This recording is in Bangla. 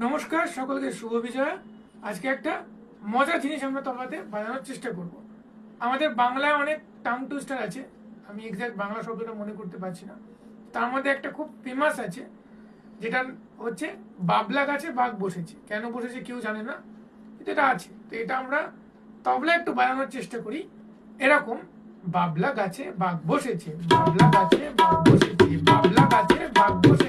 নমস্কার, সকলকে শুভ বিজয়া। আজকে একটা মজার জিনিস আমরা তোমাতে বানানোর চেষ্টা করব। আমাদের বাংলায় অনেক টাং টুইস্টার আছে, আমি এক্সাক্ট বাংলা শব্দটা মনে করতে পারছি না। তার মধ্যে একটা খুব ফেমাস আছে, যেটা হচ্ছে বাবলা গাছে বাঘ বসেছে। কেন বসেছে কেউ জানে না, কিন্তু এটা আছে। তো এটা আমরা তবলা একটু বানানোর চেষ্টা করি এরকম: বাবলা গাছে বাঘ বসেছে, বাবলা গাছে বাঘ বসেছে, বাবলা গাছে বাঘ বসেছে।